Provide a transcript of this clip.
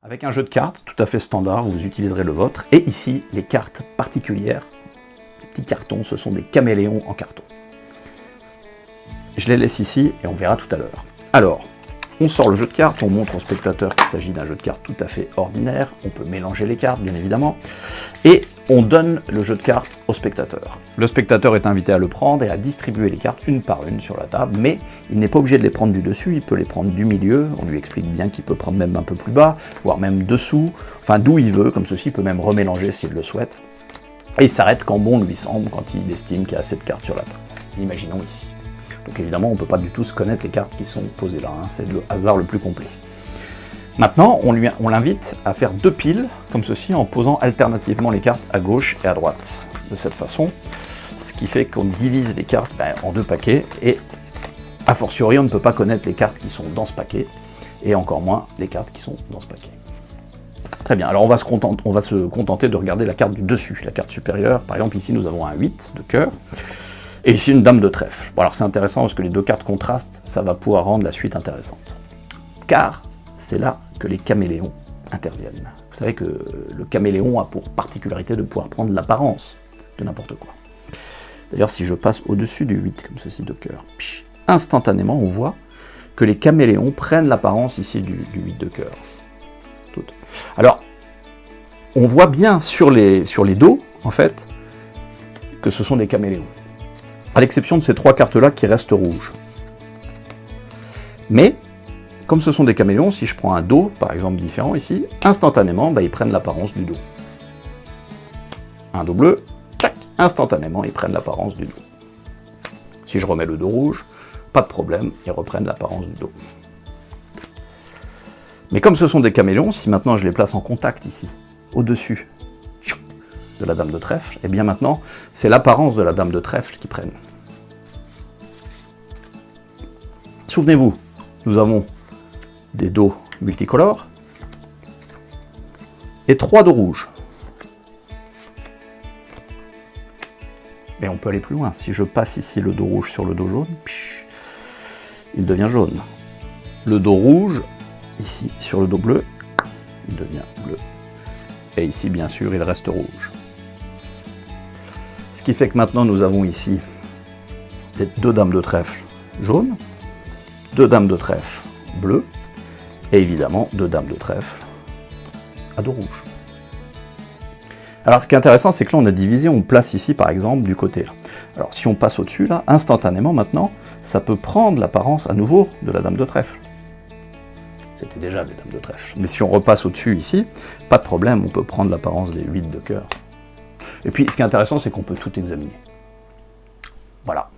Avec un jeu de cartes tout à fait standard, vous utiliserez le vôtre. Et ici, les cartes particulières, les petits cartons, ce sont des caméléons en carton. Je les laisse ici et on verra tout à l'heure. Alors, on sort le jeu de cartes, on montre au spectateur qu'il s'agit d'un jeu de cartes tout à fait ordinaire. On peut mélanger les cartes, bien évidemment. Et on donne le jeu de cartes au spectateur. Le spectateur est invité à le prendre et à distribuer les cartes une par une sur la table, mais il n'est pas obligé de les prendre du dessus, il peut les prendre du milieu. On lui explique bien qu'il peut prendre même un peu plus bas, voire même dessous, enfin d'où il veut, comme ceci, il peut même remélanger s'il le souhaite. Et il s'arrête quand bon lui semble, quand il estime qu'il y a assez de cartes sur la table. Imaginons ici. Donc évidemment, on ne peut pas du tout se connaître les cartes qui sont posées là, hein. C'est le hasard le plus complet. Maintenant, on l'invite à faire deux piles, comme ceci, en posant alternativement les cartes à gauche et à droite. De cette façon, ce qui fait qu'on divise les cartes en deux paquets, et a fortiori, on ne peut pas connaître les cartes qui sont dans ce paquet, et encore moins les cartes qui sont dans ce paquet. Très bien, alors on va se contenter de regarder la carte du dessus, la carte supérieure. Par exemple, ici, nous avons un 8 de cœur, et ici, une dame de trèfle. Bon, alors c'est intéressant parce que les deux cartes contrastent, ça va pouvoir rendre la suite intéressante. Car c'est là que les caméléons interviennent. Vous savez que le caméléon a pour particularité de pouvoir prendre l'apparence de n'importe quoi. D'ailleurs, si je passe au-dessus du 8, comme ceci, de cœur, instantanément, on voit que les caméléons prennent l'apparence ici du 8 de cœur. Alors, on voit bien sur les dos, en fait, que ce sont des caméléons. À l'exception de ces trois cartes-là qui restent rouges. Mais, comme ce sont des caméléons, si je prends un dos, par exemple, différent ici, instantanément, ils prennent l'apparence du dos. Un dos bleu, tac, instantanément, ils prennent l'apparence du dos. Si je remets le dos rouge, pas de problème, ils reprennent l'apparence du dos. Mais comme ce sont des caméléons, si maintenant je les place en contact ici, au-dessus de la dame de trèfle, et bien maintenant, c'est l'apparence de la dame de trèfle qui prennent. Souvenez-vous, nous avons des dos multicolores et 3 dos rouges. Mais on peut aller plus loin. Si je passe ici le dos rouge sur le dos jaune, il devient jaune. Le dos rouge, ici, sur le dos bleu, il devient bleu. Et ici, bien sûr, il reste rouge. Ce qui fait que maintenant, nous avons ici deux dames de trèfle jaunes, deux dames de trèfle bleues, et évidemment, deux dames de trèfle à dos rouge. Alors, ce qui est intéressant, c'est que là, on a divisé, on place ici, par exemple, du côté là. Alors, si on passe au-dessus, là, instantanément, maintenant, ça peut prendre l'apparence à nouveau de la dame de trèfle. C'était déjà des dames de trèfle. Mais si on repasse au-dessus, ici, pas de problème, on peut prendre l'apparence des 8 de cœur. Et puis, ce qui est intéressant, c'est qu'on peut tout examiner. Voilà.